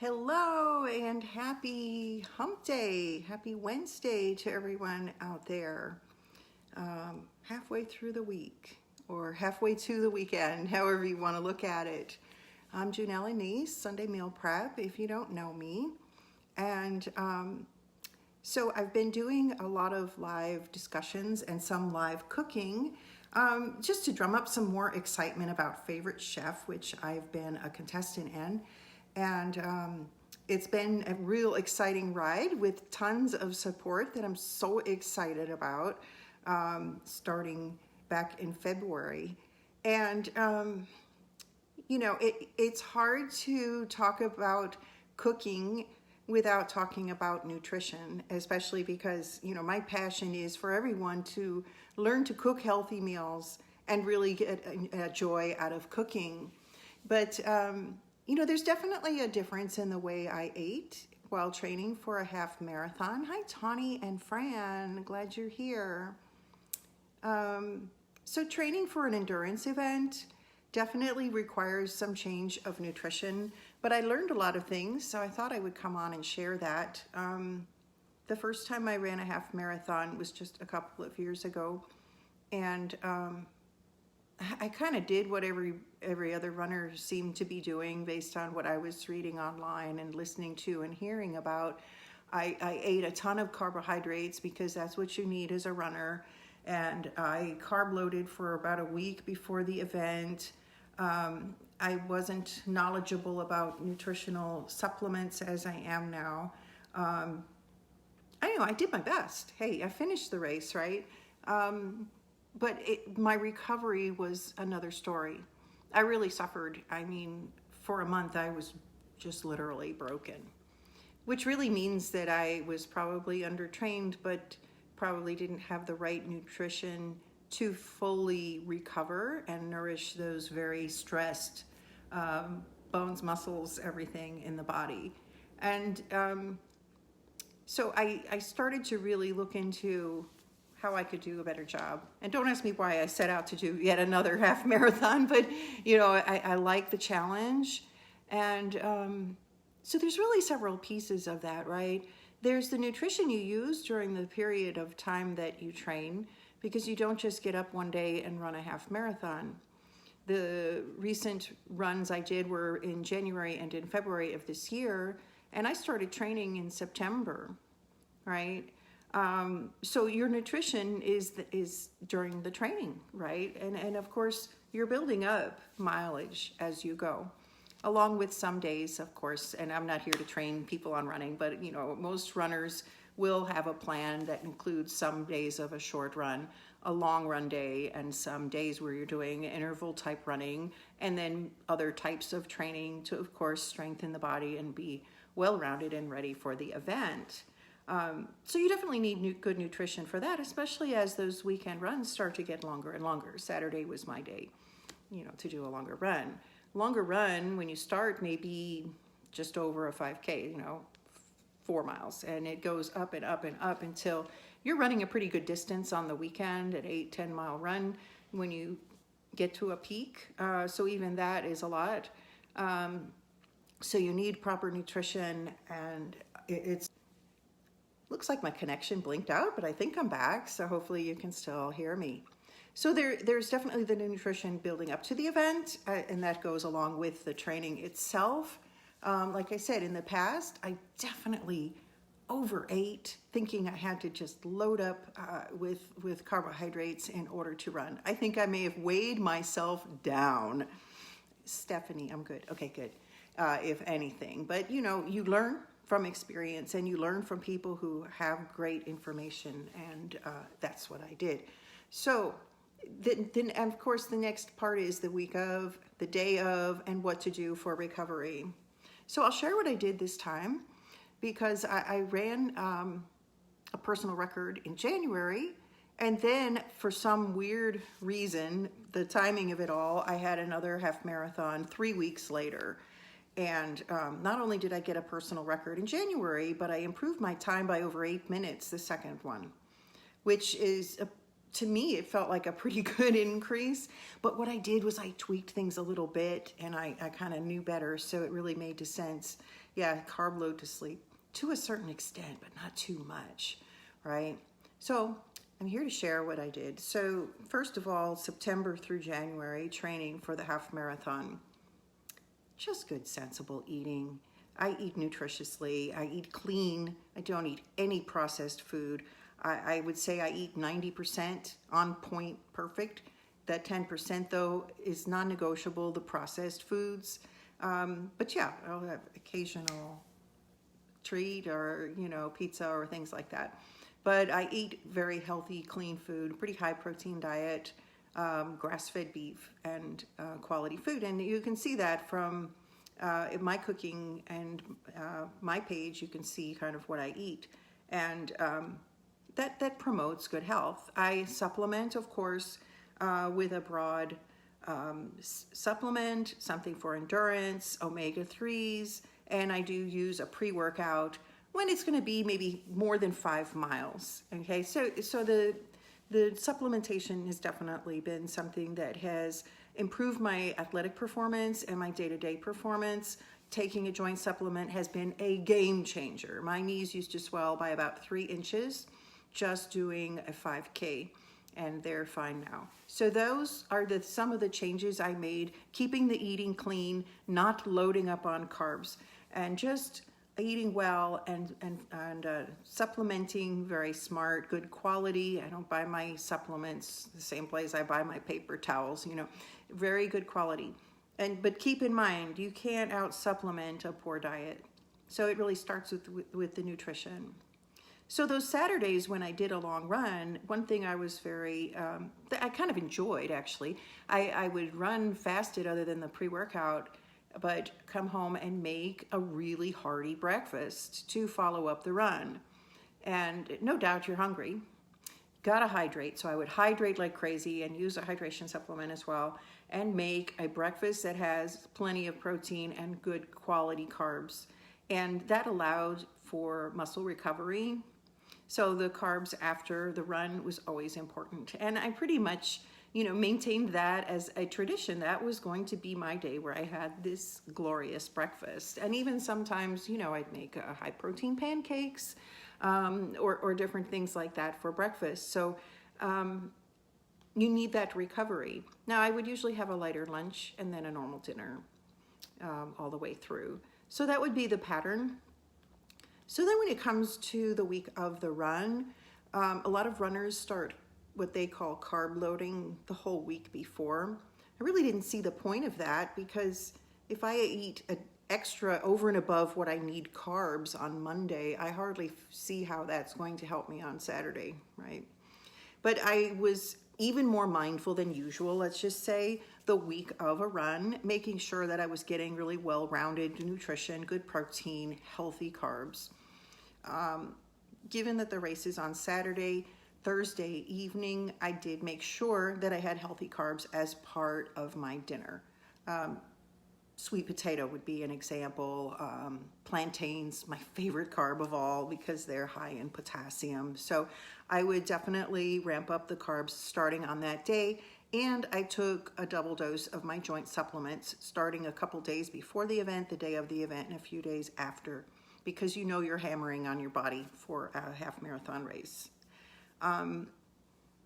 Hello and happy hump day. Happy Wednesday to everyone out there. Halfway through the week or halfway to the weekend, however you want to look at it. I'm Janelle Anise, Sunday Meal Prep, if you don't know me. And so I've been doing a lot of live discussions and some live cooking just to drum up some more excitement about Favorite Chef, which I've been a contestant in. And it's been a real exciting ride with tons of support that I'm so excited about starting back in February. And, it's hard to talk about cooking without talking about nutrition, especially because, my passion is for everyone to learn to cook healthy meals and really get a joy out of cooking. But, there's definitely a difference in the way I ate while training for a half marathon. Hi, Tawny and Fran. Glad you're here. So training for an endurance event definitely requires some change of nutrition, but I learned a lot of things, so I thought I would come on and share that. The first time I ran a half marathon was just a couple of years ago, and I kind of did what every other runner seemed to be doing based on what I was reading online and listening to and hearing about. I ate a ton of carbohydrates because that's what you need as a runner, and I carb loaded for about a week before the event. I wasn't knowledgeable about nutritional supplements as I am now. I did my best. Hey, I finished the race, right? But my recovery was another story. I really suffered. For a month, I was just literally broken, which really means that I was probably undertrained, but probably didn't have the right nutrition to fully recover and nourish those very stressed bones, muscles, everything in the body. And so I started to really look into how I could do a better job. And don't ask me why I set out to do yet another half marathon, but I like the challenge. And so there's really several pieces of that, right? There's the nutrition you use during the period of time that you train, because you don't just get up one day and run a half marathon. The recent runs I did were in January and in February of this year, and I started training in September, right? So your nutrition is during the training, right? And of course, you're building up mileage as you go, along with some days, of course, and I'm not here to train people on running, but most runners will have a plan that includes some days of a short run, a long run day, and some days where you're doing interval type running, and then other types of training to, of course, strengthen the body and be well-rounded and ready for the event. So you definitely need good nutrition for that, especially as those weekend runs start to get longer and longer. Saturday was my day, to do a longer run. Longer run, when you start, maybe just over a 5K, 4 miles, and it goes up and up and up until you're running a pretty good distance on the weekend, an 8-10 mile run when you get to a peak. So even that is a lot. So you need proper nutrition, and it's looks like my connection blinked out, but I think I'm back, so hopefully you can still hear me. So there's definitely the nutrition building up to the event, and that goes along with the training itself. Like I said, in the past, I definitely overate, thinking I had to just load up with carbohydrates in order to run. I think I may have weighed myself down. Stephanie, I'm good. Okay, good. If anything. But, you learn from experience, and you learn from people who have great information, and that's what I did. So then, of course, the next part is the week of, the day of, and what to do for recovery. So I'll share what I did this time, because I ran a personal record in January, and then for some weird reason, the timing of it all, I had another half marathon 3 weeks later. And not only did I get a personal record in January, but I improved my time by over 8 minutes the second one, which is to me, it felt like a pretty good increase. But what I did was I tweaked things a little bit, and I kind of knew better, so it really made sense. Yeah, carb load to sleep to a certain extent, but not too much, right? So I'm here to share what I did. So first of all, September through January, training for the half marathon. Just good, sensible eating. I eat nutritiously. I eat clean. I don't eat any processed food. I would say I eat 90% on point, perfect. That 10% though is non-negotiable, the processed foods. But yeah, I'll have occasional treat or, pizza or things like that. But I eat very healthy, clean food, pretty high protein diet, grass-fed beef, and quality food. And you can see that from my cooking and my page. You can see kind of what I eat. And that promotes good health. I supplement, of course, with a broad supplement, something for endurance, omega-3s, and I do use a pre-workout when it's going to be maybe more than 5 miles. Okay, so the supplementation has definitely been something that has improved my athletic performance and my day-to-day performance. Taking a joint supplement has been a game changer. My knees used to swell by about 3 inches just doing a 5K, and they're fine now. So those are some of the changes I made, keeping the eating clean, not loading up on carbs, and just eating well and supplementing very smart, good quality. I don't buy my supplements the same place I buy my paper towels, very good quality. But keep in mind, you can't out supplement a poor diet. So it really starts with the nutrition. So those Saturdays when I did a long run, one thing I was I kind of enjoyed actually, I would run fasted other than the pre-workout, but come home and make a really hearty breakfast to follow up the run. And no doubt you're hungry. Gotta hydrate. So I would hydrate like crazy and use a hydration supplement as well, and make a breakfast that has plenty of protein and good quality carbs. And that allowed for muscle recovery. So the carbs after the run was always important. And I pretty much, maintained that as a tradition. That was going to be my day where I had this glorious breakfast. And even sometimes, I'd make high protein pancakes or different things like that for breakfast. So you need that recovery. Now, I would usually have a lighter lunch and then a normal dinner all the way through. So that would be the pattern. So then when it comes to the week of the run, a lot of runners start what they call carb loading the whole week before. I really didn't see the point of that, because if I eat an extra over and above what I need carbs on Monday, I hardly see how that's going to help me on Saturday, right? But I was even more mindful than usual, let's just say, the week of a run, making sure that I was getting really well-rounded nutrition, good protein, healthy carbs. Given that the race is on Saturday, Thursday evening, I did make sure that I had healthy carbs as part of my dinner. Sweet potato would be an example. Plantains, my favorite carb of all, because they're high in potassium. So I would definitely ramp up the carbs starting on that day. And I took a double dose of my joint supplements starting a couple days before the event, the day of the event, and a few days after, because you're hammering on your body for a half marathon race.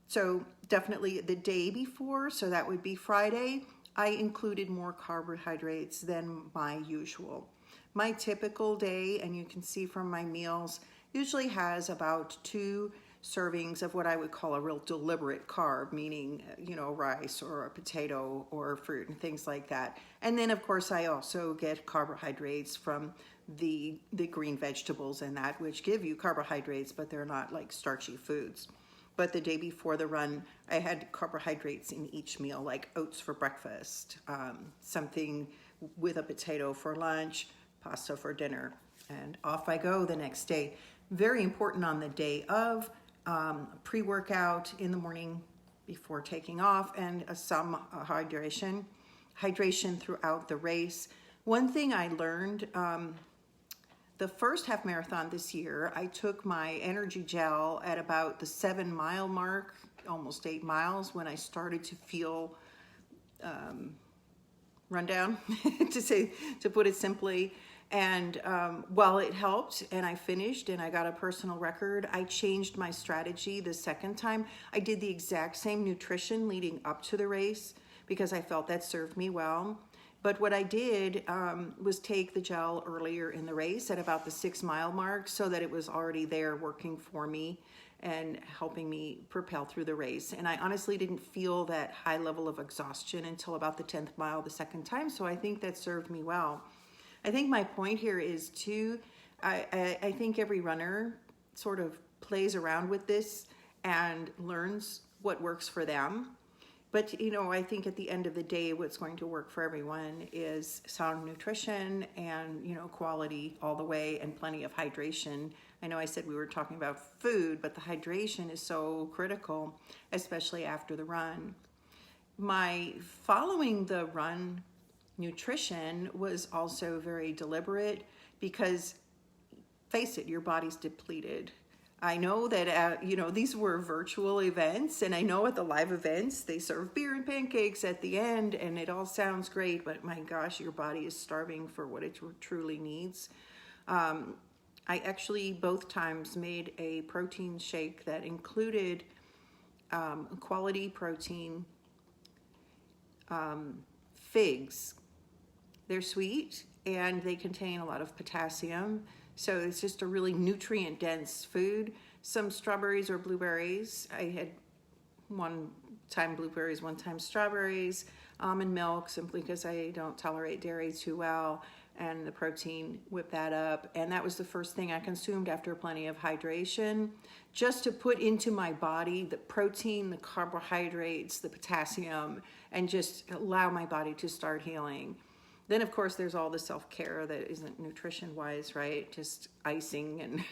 So definitely the day before, so that would be Friday, I included more carbohydrates than my usual. My typical day, and you can see from my meals, usually has about 2 servings of what I would call a real deliberate carb, meaning, rice or a potato or fruit and things like that. And then, of course, I also get carbohydrates from the green vegetables and that, which give you carbohydrates, but they're not like starchy foods. But the day before the run, I had carbohydrates in each meal, like oats for breakfast, something with a potato for lunch, pasta for dinner, and off I go the next day. Very important on the day of, pre-workout in the morning before taking off, and some hydration throughout the race. One thing I learned, the first half marathon this year, I took my energy gel at about the 7 mile mark, almost 8 miles when I started to feel run down, to put it simply. And while it helped and I finished and I got a personal record, I changed my strategy the second time. I did the exact same nutrition leading up to the race because I felt that served me well. But what I did was take the gel earlier in the race at about the 6 mile mark so that it was already there working for me and helping me propel through the race. And I honestly didn't feel that high level of exhaustion until about the 10th mile the second time. So I think that served me well. I think my point here is I think every runner sort of plays around with this and learns what works for them. But, I think at the end of the day, what's going to work for everyone is sound nutrition and, quality all the way and plenty of hydration. I know I said we were talking about food, but the hydration is so critical, especially after the run. My following the run nutrition was also very deliberate because, face it, your body's depleted. I know that, these were virtual events, and I know at the live events, they serve beer and pancakes at the end, and it all sounds great, but my gosh, your body is starving for what it truly needs. I actually both times made a protein shake that included quality protein, figs. They're sweet and they contain a lot of potassium. So it's just a really nutrient dense food. Some strawberries or blueberries. I had one time blueberries, one time strawberries, almond milk, simply because I don't tolerate dairy too well. And the protein, whip that up. And that was the first thing I consumed after plenty of hydration, just to put into my body the protein, the carbohydrates, the potassium, and just allow my body to start healing. Then, of course, there's all the self-care that isn't nutrition-wise, right? Just icing and,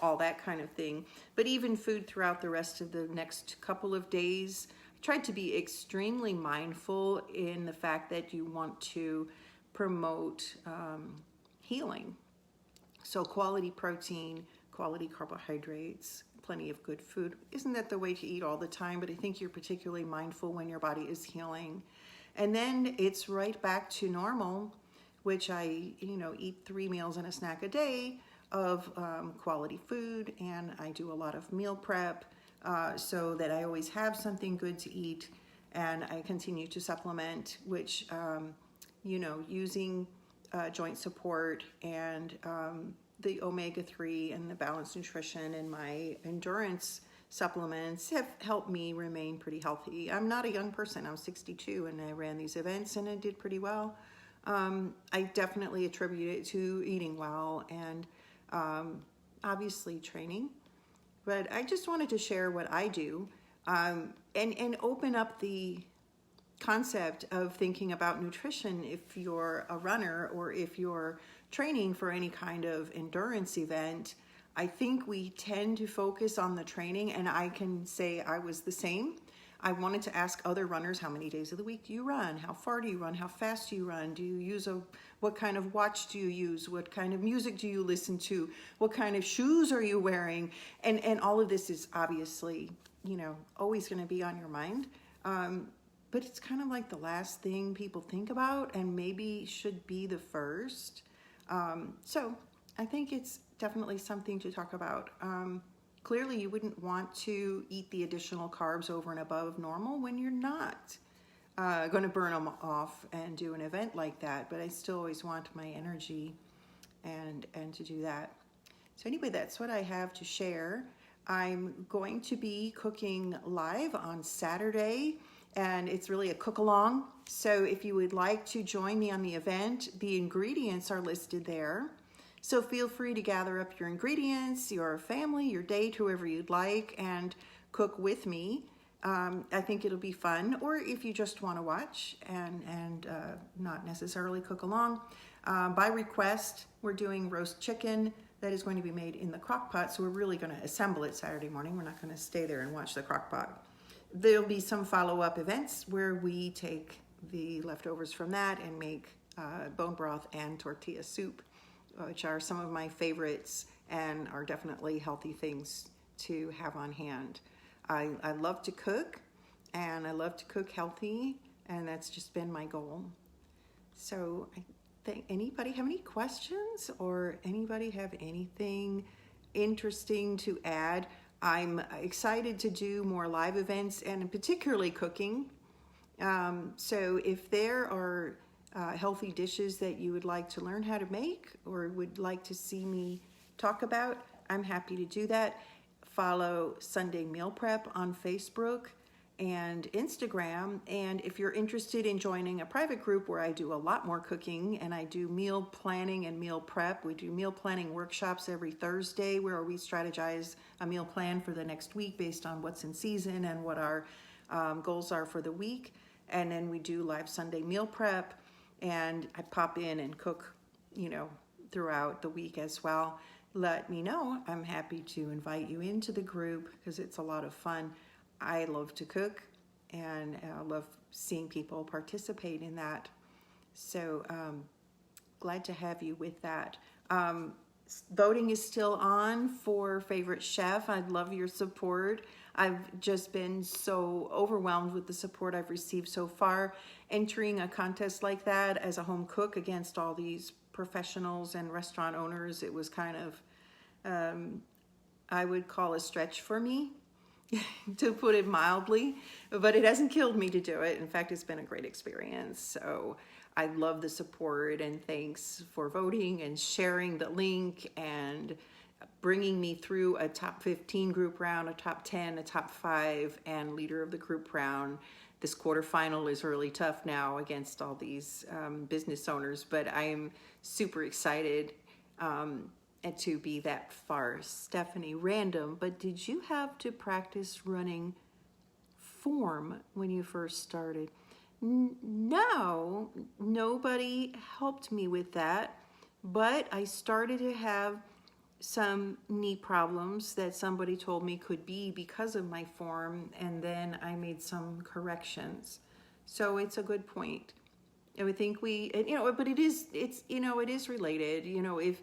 all that kind of thing. But even food throughout the rest of the next couple of days, I tried to be extremely mindful in the fact that you want to promote healing. So quality protein, quality carbohydrates, plenty of good food. Isn't that the way to eat all the time? But I think you're particularly mindful when your body is healing. And then it's right back to normal, which I, eat 3 meals and a snack a day of quality food. And I do a lot of meal prep so that I always have something good to eat. And I continue to supplement, which, using joint support and the omega-3 and the balanced nutrition and my endurance supplements have helped me remain pretty healthy. I'm not a young person. I'm 62 and I ran these events and I did pretty well. I definitely attribute it to eating well and obviously training. But I just wanted to share what I do and open up the concept of thinking about nutrition if you're a runner or if you're training for any kind of endurance event. I think we tend to focus on the training, and I can say I was the same. I wanted to ask other runners, how many days of the week do you run? How far do you run? How fast do you run? Do you use what kind of watch do you use? What kind of music do you listen to? What kind of shoes are you wearing? And all of this is obviously, always going to be on your mind. But it's kind of like the last thing people think about and maybe should be the first. So I think it's definitely something to talk about. Clearly, you wouldn't want to eat the additional carbs over and above normal when you're not going to burn them off and do an event like that. But I still always want my energy and to do that. So anyway, that's what I have to share. I'm going to be cooking live on Saturday, and it's really a cook-along. So if you would like to join me on the event, the ingredients are listed there. So feel free to gather up your ingredients, your family, your date, whoever you'd like, and cook with me. I think it'll be fun. Or if you just want to watch and not necessarily cook along. By request, we're doing roast chicken that is going to be made in the crock pot. So we're really going to assemble it Saturday morning. We're not going to stay there and watch the crock pot. There'll be some follow-up events where we take the leftovers from that and make bone broth and tortilla soup, which are some of my favorites and are definitely healthy things to have on hand. I love to cook, and I love to cook healthy, and that's just been my goal. So I think, anybody have any questions, or anybody have anything interesting to add? I'm excited to do more live events, and particularly cooking. So if there are healthy dishes that you would like to learn how to make or would like to see me talk about, I'm happy to do that. Follow Sunday Meal Prep on Facebook and Instagram. And if you're interested in joining a private group where I do a lot more cooking and I do meal planning and meal prep, we do meal planning workshops every Thursday where we strategize a meal plan for the next week based on what's in season and what our goals are for the week. And then we do live Sunday meal prep, and I pop in and cook, throughout the week as well. Let me know. I'm happy to invite you into the group because it's a lot of fun. I love to cook, and I love seeing people participate in that. So glad to have you with that. Voting is still on for favorite chef. I'd love your support. I've just been so overwhelmed with the support I've received so far. Entering a contest like that as a home cook against all these professionals and restaurant owners, it was kind of, I would call a stretch for me, to put it mildly, but it hasn't killed me to do it. In fact, it's been a great experience. So I love the support, and thanks for voting and sharing the link and bringing me through a top 15 group round, a top 10, a top 5, and leader of the group round. This quarterfinal is really tough now against all these business owners, but I am super excited to be that far. Stephanie, random, but did you have to practice running form when you first started? No, nobody helped me with that, but I started to have some knee problems that somebody told me could be because of my form, and then I made some corrections. So it's a good point. I would think but it is related. If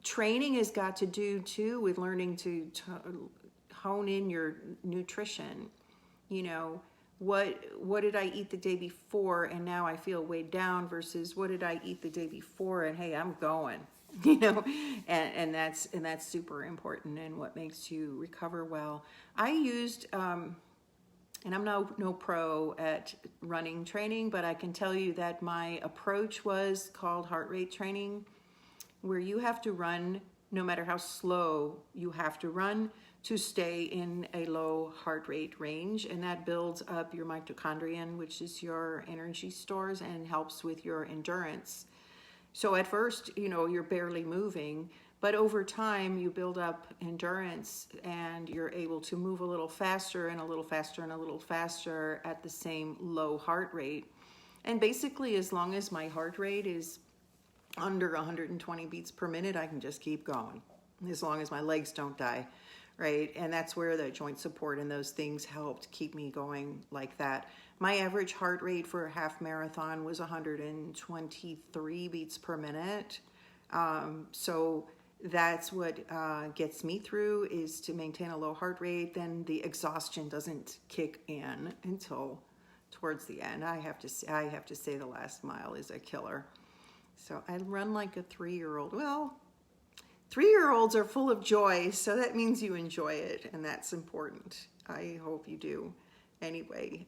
training has got to do too with learning to hone in your nutrition. What did I eat the day before and now I feel weighed down versus what did I eat the day before and hey, I'm going. And that's super important, and what makes you recover well. I used and I'm no pro at running training, but I can tell you that my approach was called heart rate training, where you have to run no matter how slow you have to run to stay in a low heart rate range, and that builds up your mitochondrion, which is your energy stores, and helps with your endurance. So at first, you're barely moving, but over time you build up endurance and you're able to move a little faster and a little faster and a little faster at the same low heart rate. And basically, as long as my heart rate is under 120 beats per minute, I can just keep going, as long as my legs don't die, right? And that's where the joint support and those things helped keep me going like that. My average heart rate for a half marathon was 123 beats per minute. So that's what gets me through, is to maintain a low heart rate. Then the exhaustion doesn't kick in until towards the end. I have to say the last mile is a killer. So I run like a 3-year-old. Well, 3-year-olds are full of joy, so that means you enjoy it, and that's important. I hope you do. Anyway,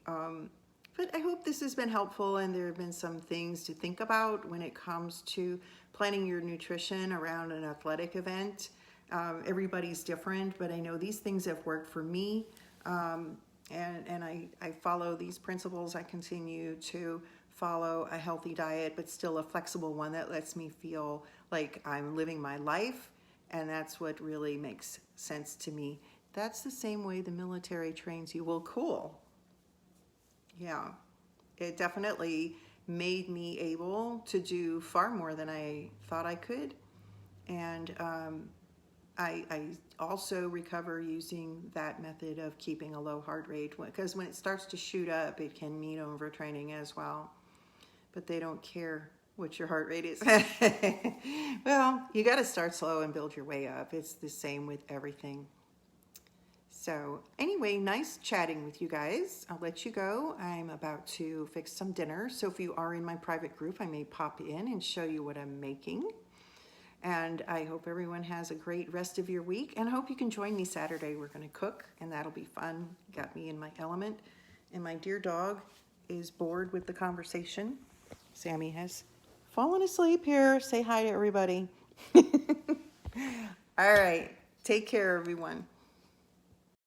but I hope this has been helpful, and there have been some things to think about when it comes to planning your nutrition around an athletic event. Everybody's different, but I know these things have worked for me, and I follow these principles. I continue to follow a healthy diet, but still a flexible one that lets me feel like I'm living my life, and that's what really makes sense to me. That's the same way the military trains you. Well, cool. Yeah, it definitely made me able to do far more than I thought I could. And I also recover using that method of keeping a low heart rate, because when it starts to shoot up, it can mean overtraining as well. But they don't care what your heart rate is. Well, you got to start slow and build your way up. It's the same with everything. So anyway, nice chatting with you guys. I'll let you go. I'm about to fix some dinner. So if you are in my private group, I may pop in and show you what I'm making. And I hope everyone has a great rest of your week. And I hope you can join me Saturday. We're going to cook, and that'll be fun. Got me in my element. And my dear dog is bored with the conversation. Sammy has fallen asleep here. Say hi to everybody. All right. Take care, everyone.